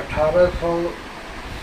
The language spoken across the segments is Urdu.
1800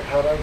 18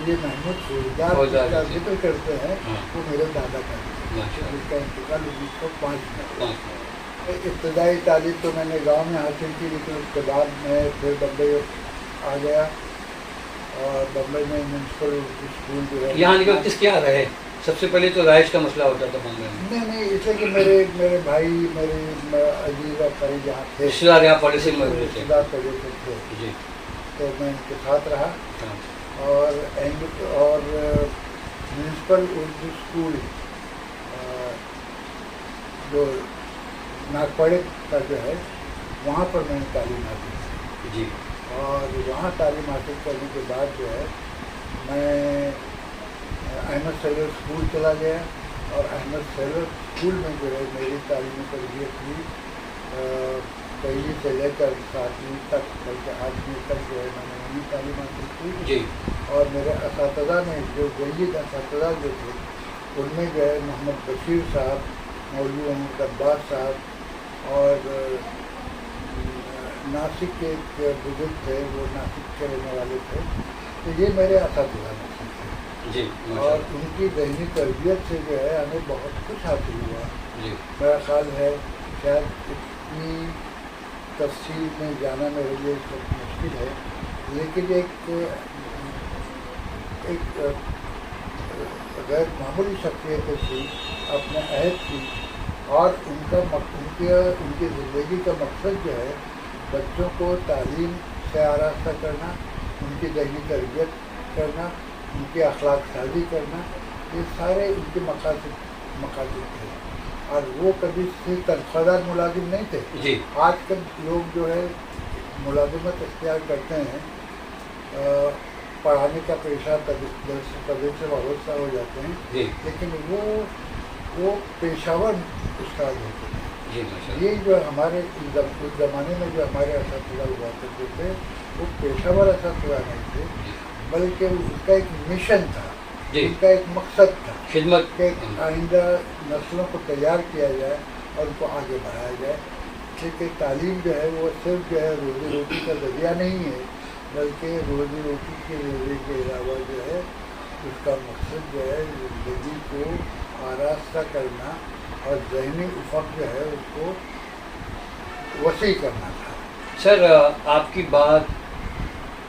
یہ محمود فوجدار فوجدار کا جی۔ ذکر کرتے ہیں، ہاں۔ وہ میرے دادا کا ہے، ماشاء جس کا انتقال 1905 میں ہوا۔ اللہ۔ ابتدائی تعلیم تو میں نے گاؤں میں حاصل کی، لیکن اس کے بعد میں پھر بمبئی آ گیا، اور بمبئی میں میونسپل اسکول جو ہے یہاں کے وقت کیا رہے؟ سب سے پہلے تو رہائش کا مسئلہ ہوتا تھا بمبئی میں، نہیں اس لیے کہ میرے بھائی، میرے عزیز اور قریب یہاں تھے، رشتے دار یہاں پالیسی میں ہوتے رشتے تھے دار پہلے سے تھے، جی۔ تو میں ان کے ساتھ رہا، ہاں۔ اور میونسپل اردو اسکول جو ناگپڑے کا جو ہے، وہاں پر میں نے تعلیم حاصل کی، جی۔ اور وہاں تعلیم حاصل کرنے کے بعد جو ہے میں احمد سیلر اسکول چلا گیا، اور احمد سیلر اسکول میں جو ہے میری تعلیمی تربیت ہوئی، پہلی سے لے کر 7ویں تک، بلکہ 8ویں تک جو ہے میں نے وہیں تعلیم حاصل کی، جی۔ اور میرے اساتذہ میں جو جید اساتذہ جو تھے، ان میں جو ہے محمد بشیر صاحب، مولوی محمد عباس صاحب، اور ناسک کے ایک بزرگ تھے، وہ ناسک کے رہنے والے تھے، تو یہ میرے اساتذہ میں تھے، جی۔ اور ان کی ذہنی تربیت سے جو ہے ہمیں بہت کچھ حاصل ہوا۔ جی۔ میرا خیال ہے شاید اتنی تفصیل میں جانا میرے لیے اس وقت مشکل ہے، لیکن ایک غیر معمولی شخصیت تھی، اپنے عہد کی، اور ان کی زندگی کا مقصد جو ہے بچوں کو تعلیم سے آراستہ کرنا، ان کی ذہنی تربیت کرنا، ان کی اخلاق سازی کرنا، یہ سارے ان کے مقاصد تھے، اور وہ کبھی صرف تنخواہ دار ملازم نہیں تھے۔ جی۔ آج کل لوگ جو ہے ملازمت اختیار کرتے ہیں، پڑھانے کا پیشہ طبیعت سے وابستہ ہو جاتے ہیں، جی۔ لیکن وہ پیشہ ور استاد ہوتے ہیں۔ جی ماشاء اللہ۔ یہ جو ہمارے اس زمانے میں جو ہمارے اساتذہ ہوا کرتے تھے، وہ پیشہ ور اساتذہ نہیں تھے، بلکہ اس کا ایک مشن تھا، جی۔ ان کا ایک مقصد تھا خدمت۔ کہ آئندہ نسلوں کو تیار کیا جائے اور ان کو آگے بڑھایا جائے، کیونکہ تعلیم جو ہے وہ صرف جو ہے روزی روٹی کا ذریعہ نہیں ہے، بلکہ روزی روٹی کے ذریعے کے علاوہ جو ہے اس کا مقصد جو ہے زندگی کو آراستہ کرنا اور ذہنی افق جو ہے اس کو وسیع کرنا تھا۔ سر آپ کی بات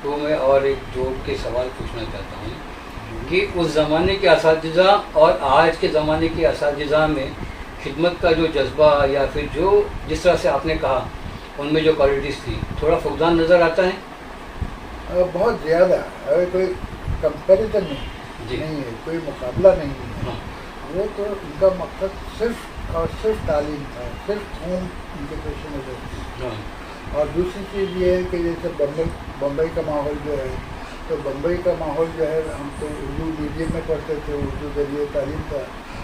تو میں اور ایک جوڑ کے سوال پوچھنا چاہتا ہوں کہ اس زمانے کے اساتذہ اور آج کے زمانے کے اساتذہ میں خدمت کا جو جذبہ، یا پھر جس طرح سے آپ نے کہا ان میں جو کوالٹیز تھی، تھوڑا فقدان نظر آتا ہے؟ بہت زیادہ، کوئی کمپیریزن جی۔ نہیں ہے، کوئی مقابلہ نہیں ہے۔ ہاں۔ وہ تو ان کا مقصد صرف اور صرف تعلیم تھا، صرف قوم ان کے پیش نظر تھی۔ ہاں۔ اور دوسری چیز یہ ہے کہ جیسے بمبئی کا ماحول جو ہے، تو بمبئی کا ماحول جو ہے، ہم تو اردو میڈیم میں پڑھتے تھے، اردو ذریعے تعلیم تھا،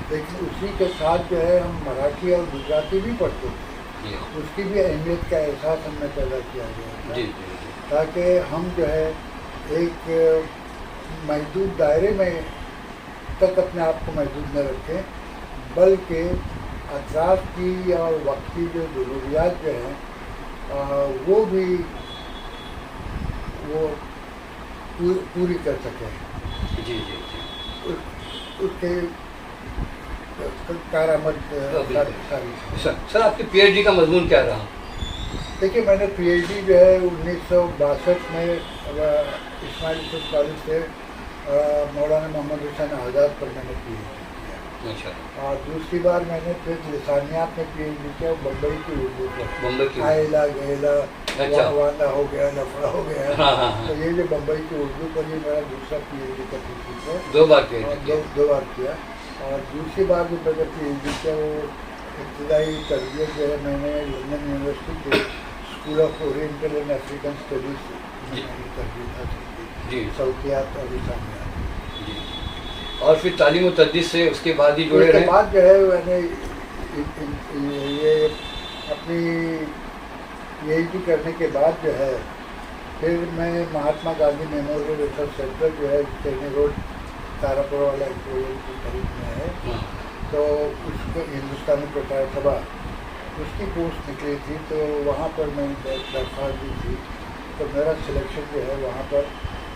لیکن اسی کے ساتھ جو ہے ہم مراٹھی اور گجراتی بھی پڑھتے تھے، جی۔ اس کی بھی اہمیت کا احساس ہم نے پیدا کیا گیا تھا، جی۔ تاکہ ہم جو ہے ایک محدود دائرے میں تک اپنے آپ کو محدود نہ رکھیں، بلکہ اطراف کی اور وقت کی جو ضروریات جو ہیں وہ بھی وہ پوری کر سکیں، جی۔ جی۔ اس کے کارآمد ساری۔ سر آپ کی پی ایچ ڈی کا مضمون کیا رہا؟ دیکھیے، میں نے پی ایچ ڈی جو ہے 1962 میں اسماعیل یوسف کالج سے مولانا محمد حسین آزاد پر میں نے پی ایچ ڈی کیا، اچھا۔ اور دوسری بار میں نے پھر لسانیات میں پی ایچ ڈی کیا، بمبئی کی اردو پر، بمبئی کی آئلہ گہلا اچھا۔ وانڈا ہو گیا، لفڑا ہو گیا، ہاں ہاں تو ہاں، یہ جو بمبئی کی اردو پر یہ میرا دوسرا پی ایچ ڈی کا تھیسس ہے، 2 بار پی ایچ اور ڈی دو بار کیا، اور دوسری بار جو میں نے پی ایچ ڈی کیا وہ ابتدائی تربیت جو ہے میں نے لندن یونیورسٹی کے school of oriental and African studies میں نے تربیت حاصل کی، جی۔ صوتیات اور لسانیات۔ جی۔ اور پھر تعلیم و تدریس سے اس کے بعد ہی جڑے اس کے رہے؟ بعد جو ہے میں نے یہ اپنی پی ایچ ڈی کرنے کے بعد جو ہے پھر میں Mahatma Gandhi memorial research centre جو ہے چینی روڈ تارا پور والا ایکسپورین کے قریب میں ہے، ہاں۔ تو اس کو ہندوستانی پرچار سبھا اس کی پوسٹ نکلی تھی، تو وہاں پر میں نے درخواست دی تھی، تو میرا سلیکشن جو ہے وہاں پر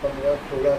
15-16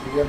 PM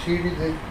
CD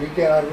VKRV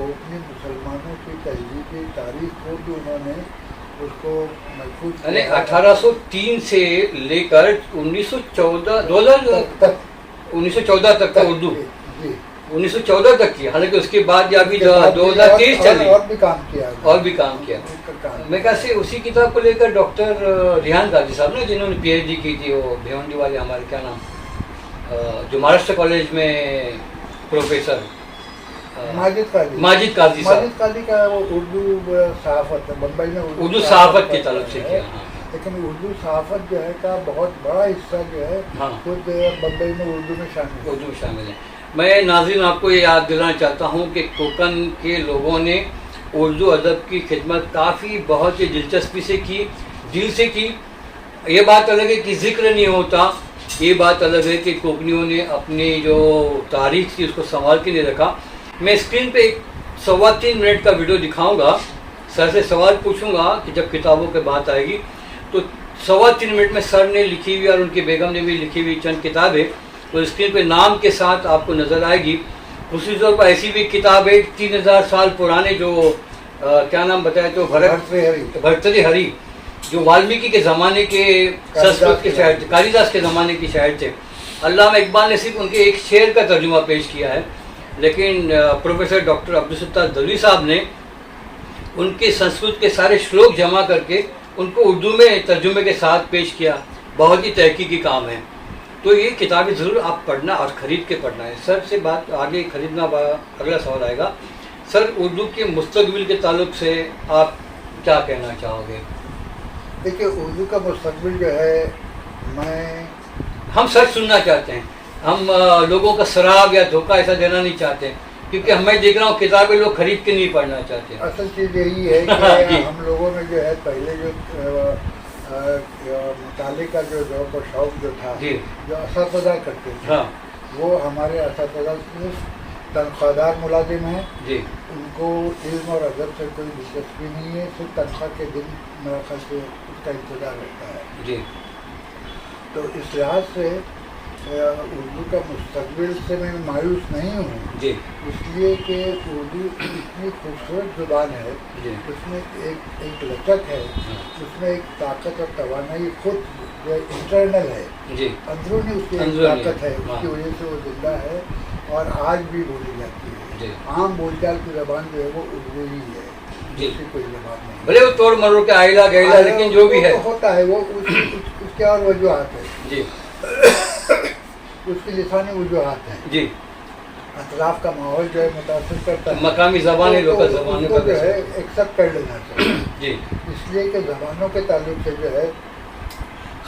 کوکنی مسلمانوں کی تہذیبی تاریخ کو بھی انہوں نے اس کو محفوظ یعنی 1803 سے لے کر 1914 تک کا اردو، جی 1914 تک کی، حالانکہ اس کے بعد ابھی 2023 چلی اور بھی کام کیا، اور بھی کام کیا. میں کیسے اسی کتاب کو لے کر ڈاکٹر ریحان قاضی صاحب نے، جنہوں نے پی ایچ ڈی کی تھی، وہ بھیونڈی والے ہمارے کیا نام، جو مہاراشٹر کالج میں پروفیسر ماجد قاضی صاحب، ماجد قاضی کا وہ اردو صحافت ہے، ممبئی میں اردو صحافت کی طرف سے کیا. لیکن اردو صحافت جو ہے کا بہت بڑا حصہ جو ہے خود ممبئی میں اردو میں شامل ہے. میں ناظرین آپ کو یہ یاد دلانا چاہتا ہوں کہ کوکن کے لوگوں نے اردو ادب کی خدمت کافی بہت ہی دلچسپی سے کی، دل سے کی. یہ بات الگ ہے کہ ذکر نہیں ہوتا، یہ بات الگ ہے کہ کوکنیوں نے اپنی جو تاریخ تھی اس کو سنبھال کے نہیں رکھا. میں اسکرین پہ ایک 3.25 منٹ کا ویڈیو دکھاؤں گا، سر سے سوال پوچھوں گا کہ جب کتابوں کی بات آئے گی تو 3.25 منٹ میں سر نے لکھی ہوئی اور ان کی بیگم نے بھی لکھی ہوئی چند کتابیں تو اسکرین پہ نام کے ساتھ آپ کو نظر آئے گی. خصوصی طور پر ایسی بھی کتاب ہے 3000 سال پرانے جو کیا نام بتایا تو بھرتری ہری، جو والمیکی کے زمانے کے سنسکرت کے شاعر تھے، کالیداس کے زمانے کے شاعر تھے. علامہ اقبال نے صرف ان کے ایک شعر کا ترجمہ پیش کیا ہے، لیکن پروفیسر ڈاکٹر عبدالستار دلوی صاحب نے ان کے سنسکرت کے سارے شلوک جمع کر کے ان کو اردو میں ترجمے کے ساتھ پیش کیا. بہت ہی تحقیقی کام ہے. تو یہ کتابیں ضرور آپ پڑھنا اور خرید کے پڑھنا ہے. سر سے بات آگے خریدنا اگلا سوال آئے گا. سر اردو کے مستقبل کے تعلق سے آپ کیا کہنا چاہو گے؟ دیکھیے اردو کا مستقبل جو ہے، ہم سچ سننا چاہتے ہیں، ہم لوگوں کا شراب یا دھوکہ ایسا دینا نہیں چاہتے، کیونکہ میں دیکھ رہا ہوں کتابیں لوگ خرید کے نہیں پڑھنا چاہتے. اصل چیز یہی ہے کہ ہم لوگوں میں جو ہے پہلے جو مطالعے کا جو ذوق و شوق جو تھا، جو اساتذہ کرتے تھے، وہ ہمارے اساتذہ تنخواہ دار ملازم ہیں، ان کو علم اور ادب سے کوئی دلچسپی نہیں ہے، صرف تنخواہ کے دن میرا خیال سے اس کا انتظار رہتا ہے. تو اس لحاظ سے اردو کا مستقبل سے میں مایوس نہیں ہوں، اس لیے کہ اردو اتنی خوبصورت زبان ہے، اس میں ایک لچک ہے، اس میں ایک طاقت اور توانائی خود جو انٹرنل ہے، اندرونی اس کی ایک طاقت ہے، اس کی وجہ سے وہ زندہ ہے اور آج بھی بولی جاتی ہے. عام بول چال کی زبان جو ہے وہ اردو ہی ہے، دوسری کوئی زبان نہیں. بھلے وہ توڑ مرو کے آئلہ گئلہ، لیکن جو بھی ہے ہوتا ہے وہ اس کے اور وجوہات ہے، اس کی لسانی وجوہات ہیں. اطراف کا ماحول جو ہے متاثر کرتا ہے، مقامی زبانیں لوکل زبانوں کا جو ہے ایکسیپٹ کر لینا چاہیے. اس لیے کہ زبانوں کے تعلق سے جو ہے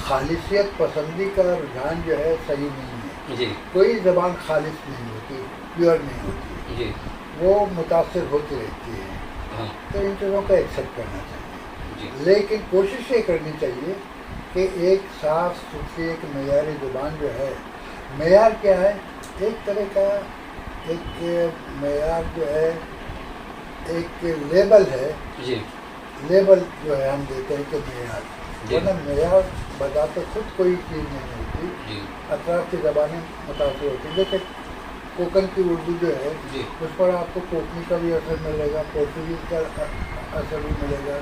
خالصیت پسندی کا رجحان جو ہے صحیح نہیں ہے. کوئی زبان خالص نہیں ہوتی، پیور نہیں ہوتی، وہ متاثر ہوتی رہتی ہے. تو ان چیزوں کا ایکسیپٹ کرنا چاہیے، لیکن کوشش یہ کرنی چاہیے کہ ایک صاف ستھری ایک معیاری زبان جو ہے، معیار کیا ہے؟ ایک طرح کا ایک معیار جو ہے ایک لیبل ہے. لیبل جو ہے ہم دیتے ہیں کہ معیار، ورنہ معیار بذات خود کوئی چیز نہیں ہوتی. اطراف کی زبانیں متاثر ہوتی ہیں. جیسے کوکن کی اردو جو ہے اس پر آپ کو کوکنی کا بھی اثر ملے گا، پورتگیز کا اثر بھی ملے گا،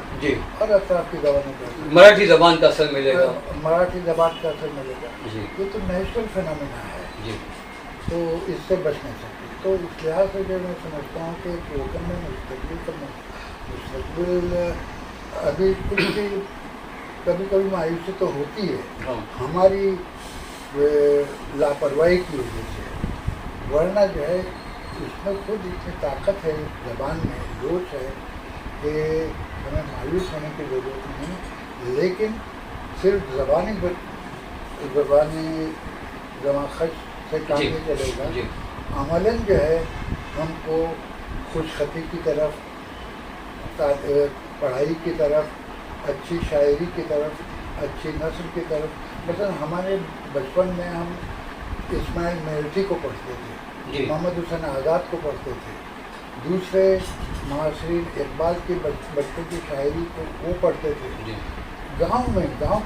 اور اطراف کی زبانوں کا مراٹھی زبان کا اثر ملے گا، مراٹھی زبان کا اثر ملے گا. یہ تو نیچرل فینامنا ہے، تو اس سے بچ نہیں سکتے. تو اس لحاظ سے جو میں سمجھتا ہوں کہ کوکن میں مستقبل ابھی کچھ بھی کبھی کبھی مایوسی تو ہوتی ہے ہماری لاپرواہی کی وجہ سے، ورنہ جو ہے اس میں خود اتنی طاقت ہے، زبان میں جوش ہے کہ ہمیں مایوس ہونے کی ضرورت نہیں. لیکن صرف زبانی خش سے کام نہیں چلے گا. عملاً جو ہے ہم کو خوش خطی کی طرف، پڑھائی کی طرف، اچھی شاعری کی طرف، اچھی نثر کی طرف. مثلا ہمارے بچپن میں ہم اسماعیل میرٹھی کو پڑھتے تھے، محمد حسین آزاد کو پڑھتے تھے، دوسرے معاصرین اقبال کی بچوں کی شاعری کو وہ پڑھتے تھے. گاؤں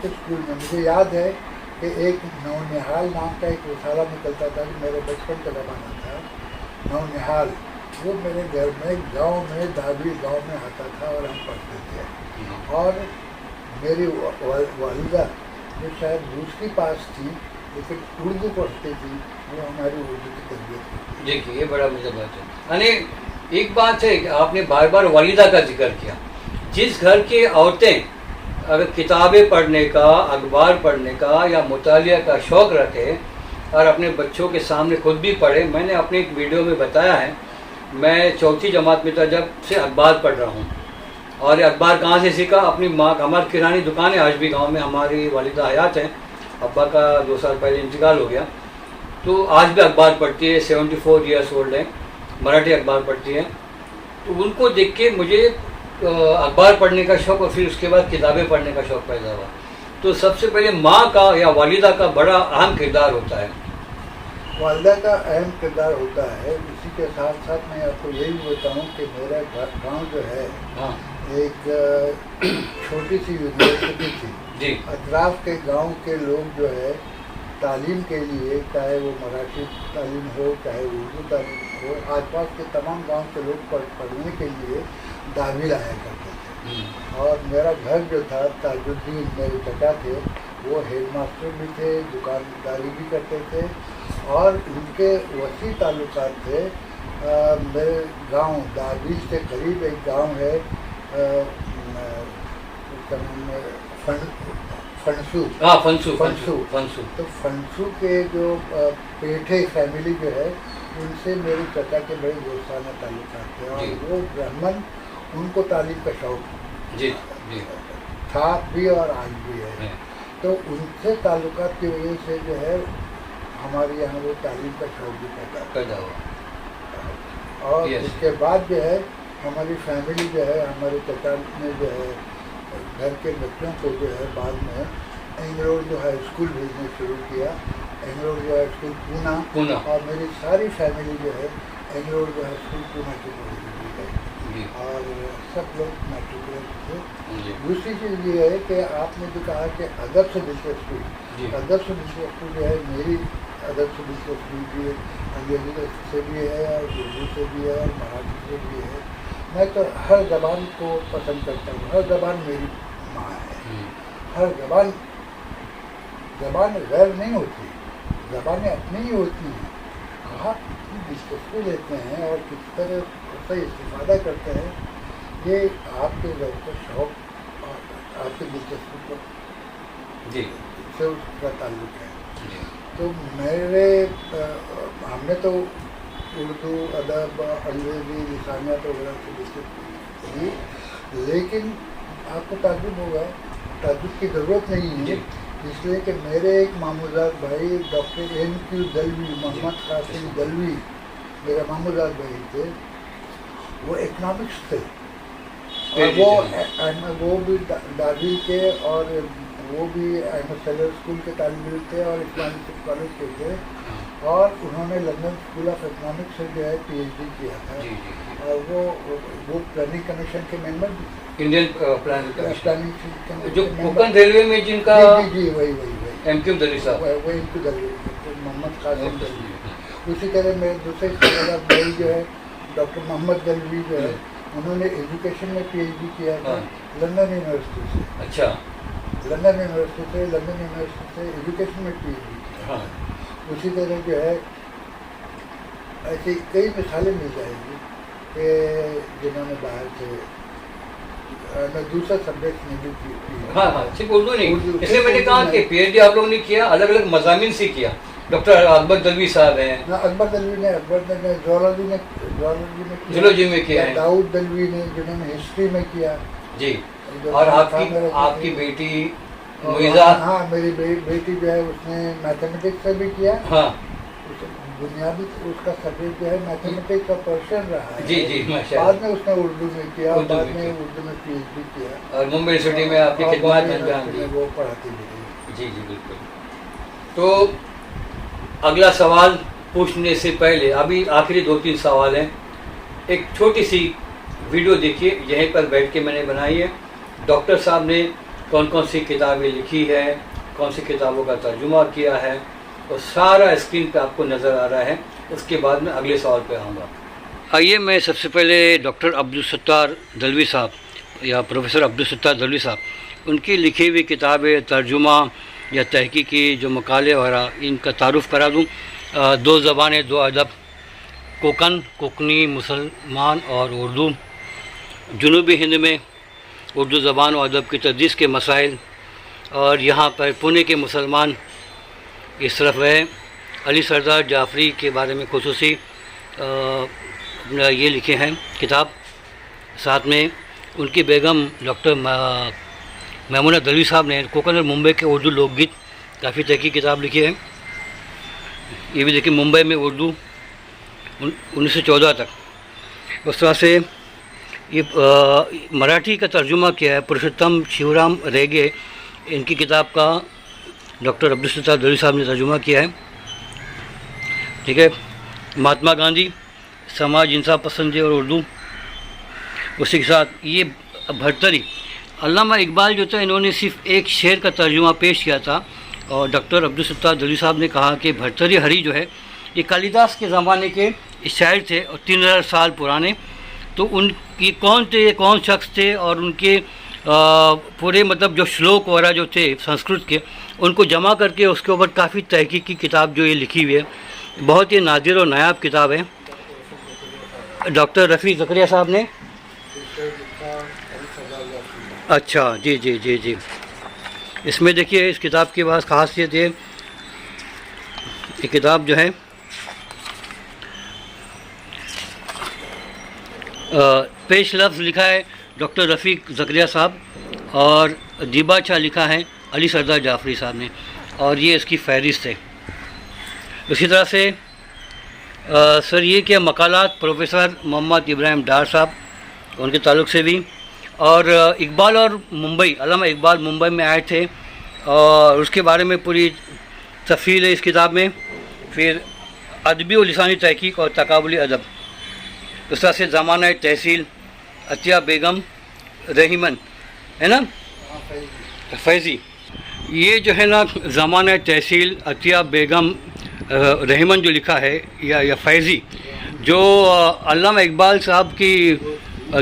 کے اسکول میں مجھے یاد ہے کہ ایک نونہال نام کا ایک رسالہ نکلتا تھا، جو میرے بچپن کا زمانہ تھا. نونہال وہ میرے گھر میں گاؤں میں دھابی گاؤں میں آتا تھا اور ہم پڑھتے تھے. اور میری والدہ جو شاید روس کے پاس تھی لیکن اردو پڑھتی تھی, وہ ہماری اردو کی تربیت کی. دیکھیے یہ بڑا مجھے بات ہے. یعنی ایک بات ہے کہ آپ نے بار بار والدہ کا ذکر کیا. جس گھر کی عورتیں اگر کتابیں پڑھنے کا, اخبار پڑھنے کا یا مطالعہ کا شوق رکھے اور اپنے بچوں کے سامنے خود بھی پڑھے, میں نے اپنے ایک ویڈیو میں بتایا ہے, میں 4th جماعت میں تھا جب سے اخبار پڑھ رہا ہوں. اور یہ اخبار کہاں سے سیکھا؟ اپنی ماں, ہماری کرانی دکان ہے آج بھی گاؤں میں, ہماری والدہ حیات ہیں, ابا کا 2 سال پہلے انتقال ہو گیا, تو آج بھی اخبار پڑھتی ہے, 74 ایئرس اولڈ ہے, مراٹھی اخبار پڑھتی ہے. تو ان کو دیکھ کے مجھے اخبار پڑھنے کا شوق اور پھر اس کے بعد کتابیں پڑھنے کا شوق پیدا ہوا. تو سب سے پہلے ماں کا یا والدہ کا بڑا اہم کردار ہوتا ہے. والدہ کا اہم کردار ہوتا ہے. اسی کے ساتھ ساتھ میں آپ کو یہی بتاؤں کہ میرا گاؤں جو ہے ایک چھوٹی سی یونیورسٹی تھی. جی. اطراف کے گاؤں کے لوگ جو ہے تعلیم کے لیے, چاہے وہ مراٹھی تعلیم ہو چاہے اردو تعلیم ہو, آس پاس کے تمام گاؤں کے لوگ پڑھنے کے لیے دھابی آیا کرتے تھے. اور میرا گھر جو تھا, تاج الدین میرے چچا تھے, وہ ہیڈ ماسٹر بھی تھے, دکانداری بھی کرتے تھے, اور ان کے وسیع تعلقات تھے. میرے گاؤں دہلی سے قریب ایک گاؤں ہے, اس کا نام ہے فنسو. تو فنسو کے جو پیٹھے فیملی جو ہے, ان سے میرے چچا کے بڑے دوستانہ تعلقات تھے. اور وہ برہمن, ان کو تعلیم کا شوق تھا بھی اور آج بھی ہے. تو ان سے تعلقات کی وجہ سے جو ہے ہمارے یہاں وہ تعلیم کا شوق بھی پیدا ہوا. اور اس کے بعد جو ہے ہماری فیملی جو ہے, ہمارے چچا نے جو ہے گھر کے بچوں کو جو ہے بعد میں اینگلور جو ہے اسکول بھیجنا شروع کیا. اینگلور جو ہے اسکول پونا, اور میری ساری فیملی جو ہے اینگلور جو ہے اسکول پونا کی پڑھی ہوئی ہے, اور سب لوگ میٹریکولیٹ تھے. دوسری چیز یہ ہے کہ آپ نے جو کہا کہ ادب سے دلچسپی, ادب سے دلچسپی جو ہے, میری ادب سے دلچسپی بھی انگریزی سے بھی ہے اور اردو سے بھی ہے اور مراٹھی سے بھی ہے. میں تو ہر زبان کو پسند کرتا ہوں. ہر زبان میری ماں ہے. ہر زبان غیر نہیں ہوتی, زبانیں اپنی ہی ہوتی ہیں. آپ کی دلچسپی لیتے ہیں اور کس طرح اس سے استفادہ کرتے ہیں, یہ آپ کے ذوق و شوق اور آپ کی دلچسپی کو سے اس کا تعلق ہے. تو ہم نے تو اردو ادب انگریزی لسانیات وغیرہ سے دلچسپی لی, لیکن آپ کو تعجب ہوگا, تعجب کی ضرورت نہیں ہے, اس لیے کہ میرے ایک ماموزاد بھائی ڈاکٹر M.Q. دلوی, محمد قاسم دلوی میرے ماموزاد بھائی تھے, وہ اکنامکس تھے. اور وہ بھی دادی کے, اور وہ بھی احمد سیلر اسکول کے طالب علم تھے اور اسلامک کالج کے تھے, اور انہوں نے لندن اسکول آف اکنامکس سے جو ہے PhD کیا تھا. اور وہ پلاننگ کمیشن کے ممبر بھی تھے, انڈین پلاننگ جو کوکن ریلوے میں جن کا وہی M.Q. دلوی صاحب, وہ M.Q. دلوی, محمد قاسم دلوی. اسی طرح میرے دوسرے شہزاد بھائی جو ہے ڈاکٹر محمد دلوی جو ہے, انہوں نے ایجوکیشن میں PhD کیا تھا لندن یونیورسٹی سے. اچھا. لندن یونیورسٹی سے ایجوکیشن میں PhD کیا. اسی طرح جو ہے ایسی کئی مثالیں مل جائیں گی کہ جنہوں نے باہر سے میں دوسرا سبجیکٹ میں بھی صرف اردو نہیں, اس لیے میں نے کہا کہ PhD آپ لوگوں نے کیا, الگ الگ مضامین سے کیا. ڈاکٹر اکبر دلوی صاحب ہیں, اکبر دلوی نے زولوجی میں کیا ہے, داؤد دلوی نے جنہوں نے ہسٹری میں کیا. جی. اور آپ کی بیٹی مویزہ, ہاں میری بیٹی جو ہے اس نے میتھمیٹکس سے بھی کیا. ہاں, بنیادی اس کا سبجیکٹ جو ہے میتھمیٹکس کا پرشن رہا ہے. جی بعد میں اس نے اردو میں کیا, بعد میں اردو میں PhD کیا, اور ممبئی یونیورسٹی میں آپ کی خدمات انجام دی. وہ پڑھاتی بھی رہی. جی بالکل. تو اگلا سوال پوچھنے سے پہلے ابھی آخری 2-3 سوال ہیں. ایک چھوٹی سی ویڈیو دیکھیے, یہیں پر بیٹھ کے میں نے بنائی ہے. ڈاکٹر صاحب نے کون کون سی کتابیں لکھی ہے, کون سی کتابوں کا ترجمہ کیا ہے, اور سارا اسکرین پہ آپ کو نظر آ رہا ہے. اس کے بعد میں اگلے سوال پہ آؤں گا. آئیے میں سب سے پہلے ڈاکٹر عبدالستار دلوی صاحب یا پروفیسر عبدالستار دلوی صاحب ان کی لکھی ہوئی کتابیں ترجمہ یا تحقیقی جو مقالے وغیرہ ان کا تعارف کرا دوں. دو زبانیں دو ادب، کوکنی مسلمان اور اردو. جنوبی ہند میں اردو زبان و ادب کی تدریس کے مسائل، اور یہاں پر پونے کے مسلمان اس طرف ہے. علی سردار جعفری کے بارے میں خصوصی یہ لکھے ہیں کتاب. ساتھ میں ان کی بیگم ڈاکٹر میمونہ دلوی صاحب نے کوکن اور ممبئی کے اردو لوک گیت کافی تحقیق کتاب لکھی ہے. یہ بھی دیکھیں ممبئی میں اردو 1914 تک. اس طرح سے یہ مراٹھی کا ترجمہ کیا ہے پرشوتم شیورام ریگے، ان کی کتاب کا ڈاکٹر عبدالستار دلوی صاحب نے ترجمہ کیا ہے. ٹھیک ہے. مہاتما گاندھی، سماج انصاف پسندی اور اردو. اسی کے ساتھ یہ بھرتری، علامہ اقبال جو تھا انہوں نے صرف ایک شعر کا ترجمہ پیش کیا تھا، اور ڈاکٹر عبدالستار دلوی صاحب نے کہا کہ بھرتری ہری جو ہے یہ کالیداس کے زمانے کے شاعر تھے اور 3000 سال پرانے. تو ان کی کون تھے، کون شخص تھے، اور ان کے پورے مطلب جو شلوک وغیرہ جو تھے سنسکرت کے، ان کو جمع کر کے اس کے اوپر کافی تحقیق کی کتاب جو یہ لکھی ہوئی ہے. بہت ہی نادر و نایاب کتاب ہے. ڈاکٹر رفیع زکریا صاحب نے. اچھا جی جی جی جی. اس میں دیکھیے اس کتاب کی بات خاصیت یہ کتاب جو ہے پیش لفظ لکھا ہے ڈاکٹر رفیع زکریا صاحب، اور دیباچہ لکھا ہے علی سردار جعفری صاحب نے، اور یہ اس کی فہرست ہے. اسی طرح سے سر یہ کہ مقالات پروفیسر محمد ابراہیم ڈار صاحب ان کے تعلق سے بھی، اور اقبال اور ممبئی، علامہ اقبال ممبئی میں آئے تھے اور اس کے بارے میں پوری تفصیل ہے اس کتاب میں. پھر ادبی و لسانی تحقیق اور تقابلی ادب. اس طرح سے زمانہ تحصیل، عطیہ بیگم رحیمن ہے نا، فیضی. یہ جو ہے نا زمانہ تحصیل عطیہ بیگم رحیمن جو لکھا ہے یا فیضی، جو علامہ اقبال صاحب کی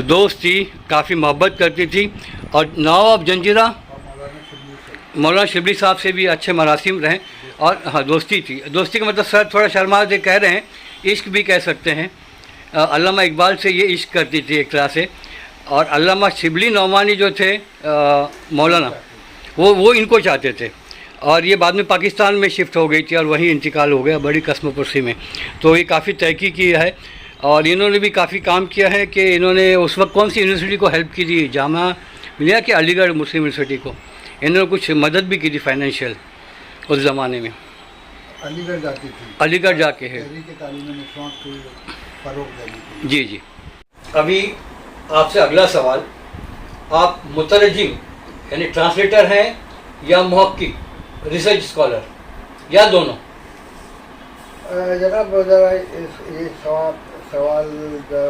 دوست تھی، کافی محبت کرتی تھی، اور نواب جنجیرہ مولانا شبلی صاحب سے بھی اچھے مراسم رہے، اور ہاں دوستی تھی. دوستی کا مطلب سر تھوڑا شرما دے کہہ رہے ہیں، عشق بھی کہہ سکتے ہیں. علامہ اقبال سے یہ عشق کرتی تھی ایک طرح سے. اور علامہ شبلی نعمانی جو تھے مولانا، وہ ان کو چاہتے تھے، اور یہ بعد میں پاکستان میں شفٹ ہو گئی تھی اور وہیں انتقال ہو گیا بڑی قسم پرسی میں. تو یہ کافی تحقیق کی ہے، اور انہوں نے بھی کافی کام کیا ہے کہ انہوں نے اس وقت کون سی یونیورسٹی کو ہیلپ کی تھی، جامعہ ملیا کہ علی گڑھ مسلم یونیورسٹی کو انہوں نے کچھ مدد بھی کی تھی فائنینشیل اس زمانے میں. علی گڑھ جاتی تھی، علی گڑھ جا کے ہے. جی جی. ابھی آپ سے اگلا سوال، آپ مترجم یعنی ٹرانسلیٹر ہیں یا محقق، ریسرچ اسکالر، یا دونوں؟ جناب ذرا یہ سوال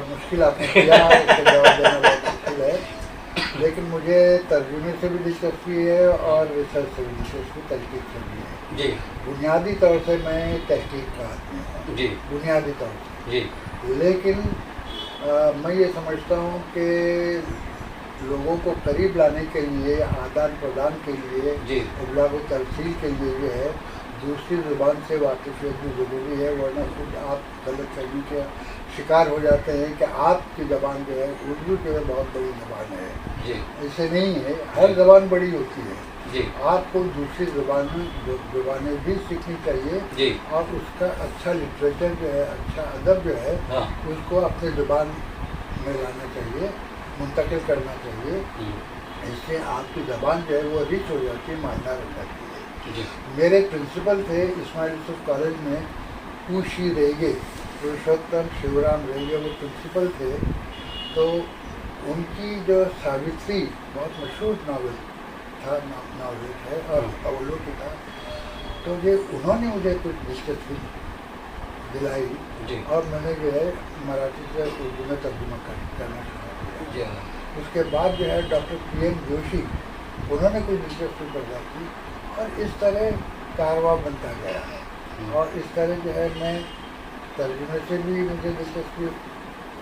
مشکل آپ نے کیا، اس کا جواب دینا بہت مشکل ہے، لیکن مجھے ترجمے سے بھی دلچسپی ہے اور ریسرچ سے بھی دلچسپی، تحقیق سے بھی ہے. جی. بنیادی طور سے میں تحقیق کا آدمی ہوں. جی. بنیادی طور سے. جی. لیکن میں یہ سمجھتا ہوں کہ لوگوں کو قریب لانے کے لیے، آدان پردان کے لیے، جی. ابلاغ و ترسیل کے لیے جو ہے دوسری زبان سے واقفیت بھی ضروری ہے، ورنہ خود آپ غلط فہمی کے شکار ہو جاتے ہیں کہ آپ کی زبان جو ہے اردو جو ہے بہت بڑی زبان ہے. جی. ایسے نہیں ہے، ہر زبان بڑی ہوتی ہے. جی. آپ کو دوسری زبانیں بھی سیکھنی چاہیے، جی. اور اس کا اچھا لٹریچر جو ہے، اچھا ادب جو ہے، اس کو اپنے زبان میں لانا چاہیے، منتقل کرنا چاہیے. اس سے آپ کی زبان جو ہے وہ ریچ ہو جاتی ہے، مالدار ہو جاتی ہے. جی. میرے پرنسپل تھے اسماعیل یوسف کالج میں پوشی ریگے، پرشوتم شیورام ریگے، وہ پرنسپل تھے. تو ان کی جو ساوتری بہت مشہور ناول تھا، ناول ہے اور اولو کی تھا، تو یہ انہوں نے مجھے کچھ دلچسپی دلائی. جی. اور میں نے جو ہے مراٹھی سے اردو میں ترجمہ کرنا شروع کیا. اس کے بعد جو ہے ڈاکٹر پی ایم جوشی، انہوں نے کوئی دلچسپی پیدا کی، اور اس طرح کارواں بنتا گیا. اور اس طرح جو ہے میں ترجمے سے بھی مجھے دلچسپی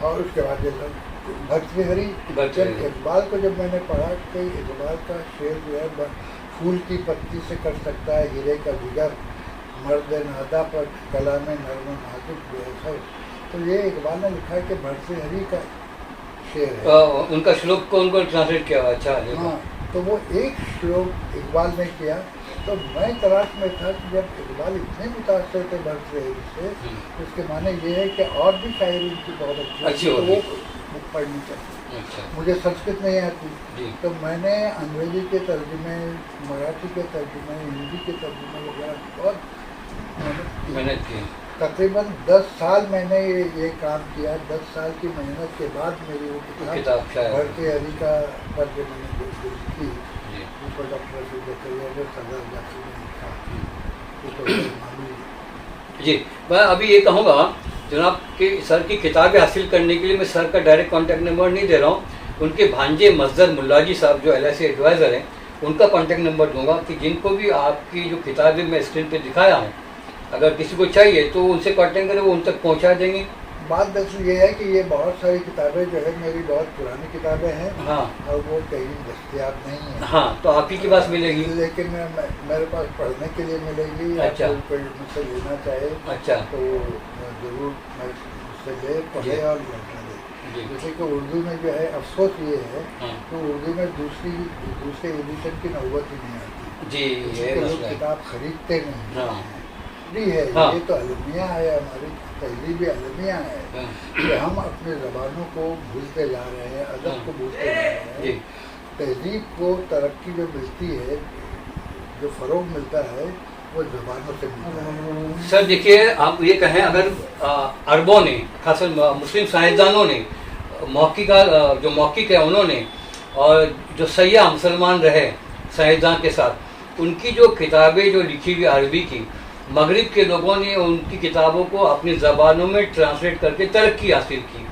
اور اس کے بعد بھرتری بھرتری۔ اقبال کو جب میں نے پڑھا کہ اقبال کا شعر جو ہے پھول کی پتی سے کر سکتا ہے ہیرے کا جگر، مرد نادا پر کلام نرم و نازک بے اثر، تو یہ اقبال نے لکھا ہے کہ بھرتری کا شعر ہے۔ ان کا شلوک کو ان کو ٹرانسلیٹ کیا ہوا، اچھا۔ ہاں، تو وہ ایک شلوک اقبال نے کیا، تو میں تلاش میں تھا کہ جب اقبال اتنے متاثر تھے بھرتری سے، اس کے معنی یہ ہے کہ اور بھی شاعری ان کی بہت اچھی ہوگی، وہ پڑھنی چاہیے۔ اچھا۔ مجھے سنسکرت نہیں آتی، جی۔ تو میں نے انگریزی کے ترجمے، مراٹھی کے ترجمے، ہندی کے ترجمے وغیرہ بہت محنت کی۔ تقریباً 10 سال میں نے یہ کام کیا۔ 10 سال کی محنت کے بعد میری وہ کتاب بھرتری کا پر جو میں نے درست کی، اس پر ڈاکٹر زکریا صدر جاسی نے لکھا، اس کو معلوم۔ جی، میں ابھی یہ کہوں گا جناب کہ سر کی کتابیں حاصل کرنے کے لیے میں سر کا ڈائریکٹ کانٹیکٹ نمبر نہیں دے رہا ہوں، ان کے بھانجے مصدر ملا جی صاحب جو LIC ایڈوائزر ہیں ان کا کانٹیکٹ نمبر دوں گا کہ جن کو بھی آپ کی جو کتابیں میں اسکرین پہ دکھایا ہوں اگر کسی کو چاہیے تو ان سے کانٹیکٹ کریں، وہ ان تک پہنچا دیں گے۔ بات دراصل یہ ہے کہ یہ بہت ساری کتابیں جو ہے میری بہت پرانی کتابیں ہیں، ہاں، اور وہ کہیں دستیاب نہیں ہیں۔ ہاں، تو آپ ہی کے پاس ملے گی، لیکن میرے پاس پڑھنے کے لیے ملے گی۔ اچھا۔ کوئی مجھ سے لینا چاہے اچھا، تو ضرور مجھ سے لے، پڑھے اور لوٹا دے۔ جی، جیسے کہ اردو میں جو ہے افسوس یہ ہے ہاں، کہ اردو میں دوسرے ایڈیشن کی نوبت ہی نہیں آتی، جی، اس یہ کے لوگ مسئلہ ہے۔ کتاب خریدتے نہیں ہاں، بھی ہے۔ ہاں۔ یہ تو المیہ ہے، ہماری تہذیبی المیہ ہے ہاں، کہ ہم اپنی زبانوں کو بھولتے جا رہے ہیں، ادب کو بھولتے جا رہے ہیں۔ جی، تہذیب کو ترقی جو ملتی ہے، جو فروغ ملتا ہے، وہ زبانوں سے ملتا ہے۔ سر دیکھیے آپ یہ کہیں اگر عربوں نے خاص مسلم سائنسدانوں نے موقع جو موقع ہے انہوں نے، اور جو سیاح مسلمان رہے سائنسدان کے ساتھ، ان کی جو کتابیں جو لکھی ہوئی عربی کی، مغرب کے لوگوں نے ان کی کتابوں کو اپنی زبانوں میں ٹرانسلیٹ کر کے ترقی حاصل کی،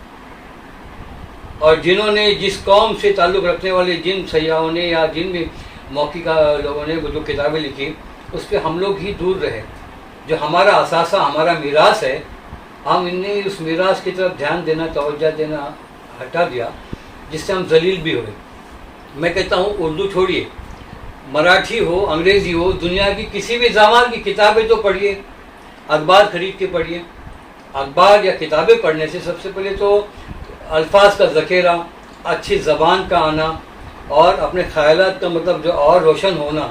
اور جنہوں نے جس قوم سے تعلق رکھنے والے جن سیاحوں نے یا جن بھی موقع کا لوگوں نے وہ جو کتابیں لکھی اس پہ ہم لوگ ہی دور رہے۔ جو ہمارا اثاثہ، ہمارا میراث ہے، ہم ان نے اس میراث کی طرف دھیان دینا، توجہ دینا ہٹا دیا، جس سے ہم ذلیل بھی ہوئے۔ میں کہتا ہوں اردو چھوڑیے، مراٹھی ہو، انگریزی ہو، دنیا کی کسی بھی زبان کی کتابیں تو پڑھیے، اخبار خرید کے پڑھیے۔ اخبار یا کتابیں پڑھنے سے سب سے پہلے تو الفاظ کا ذخیرہ، اچھی زبان کا آنا، اور اپنے خیالات کا مطلب جو اور روشن ہونا،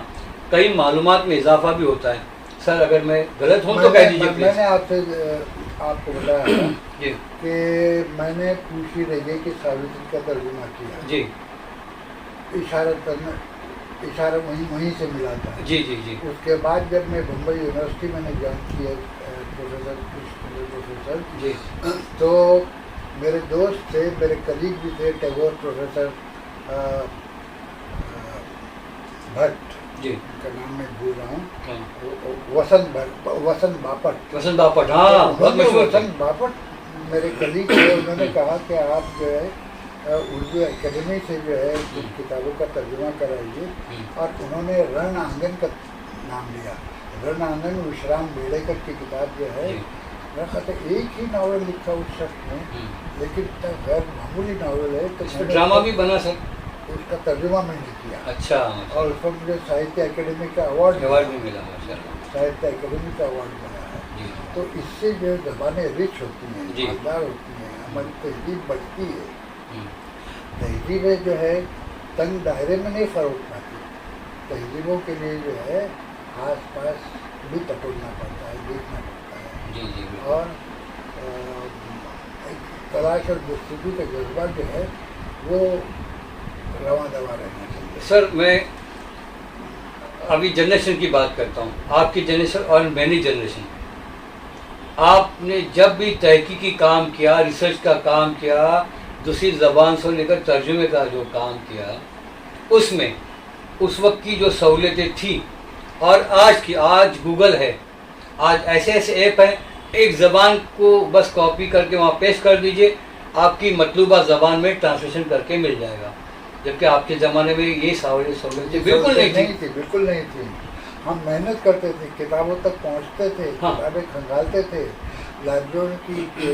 کئی معلومات میں اضافہ بھی ہوتا ہے۔ سر اگر میں غلط ہوں تو کہہ دیجیے میں پلیز۔ نے آپ کو بتایا جی، کہ میں نے پوشی رہے کہ ساوتری کا ترجمہ کیا، جی، اشارہ وہیں سے ملا تھا۔ جی، جی، جی، اس کے بعد جب میں بمبئی یونیورسٹی میں نے جوائن کیا پروفیسر، جی، تو میرے دوست تھے، میرے کلیگ بھی تھے، ٹیگور پروفیسر بھٹ، جی، ان کا نام میں بھول رہا ہوں، ہاں، وسن باپٹ، وسنت باپٹ، ہاں بہت مشہور تھے۔ وسن باپٹ میرے کلیگ تھے، انہوں نے کہا کہ آپ جو ہے اردو اکیڈمی سے جو ہے کچھ کتابوں کا ترجمہ کرائیے، اور انہوں نے رن آنگن کا نام لیا۔ رن آنگن وشرام بیڑیکر کی کتاب جو ہے، میرا خیال ہے ایک ہی ناول لکھا اس شخص نے، لیکن اتنا غیر معمولی ناول ہے کہ اس میں ڈرامہ بھی بنا سر؟ اس کا ترجمہ میں نے کیا، اچھا، اور اس پر مجھے ساہتیہ اکیڈمی کا ایوارڈ بھی ملا، ماشاء اللہ۔ ساہتیہ اکیڈمی کا ایوارڈ ملا ہے۔ جی، تو اس سے جو ہے زبانیں رچ ہوتی ہیں، جی، مالدار ہوتی ہیں، ہماری تہذیب بڑھتی ہے۔ ہوں، تہذیبیں جو ہے تنگ دائرے میں نہیں فروغ پاتی، تہذیبوں کے لیے جو ہے آس پاس بھی ٹٹولنا پڑتا ہے، دیکھنا پڑتا ہے، جی، جی، بالکل۔ اور ایک تلاش اور جستجو کا جذبہ جو ہے وہ رواں دوا رہنا چاہیے۔ سر میں ابھی جنریشن کی بات کرتا ہوں، آپ کی جنریشن اور میری جنریشن، آپ نے جب بھی تحقیقی کام کیا، ریسرچ کا کام کیا، دوسری زبان سے لے کر ترجمے کا جو کام کیا، اس میں اس وقت کی جو سہولتیں تھیں اور آج گوگل ہے، آج ایسے ایسے ایپ ہیں، ایک زبان کو بس کاپی کر کے وہاں پیسٹ کر دیجئے، آپ کی مطلوبہ زبان میں ٹرانسلیشن کر کے مل جائے گا، جبکہ آپ کے زمانے میں یہ سہولتیں بالکل نہیں تھی۔ بالکل نہیں تھی۔ ہم محنت کرتے تھے، کتابوں تک پہنچتے تھے، ہاں، کتابیں کھنگالتے تھے، لائبریری کی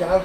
4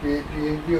PhD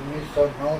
1909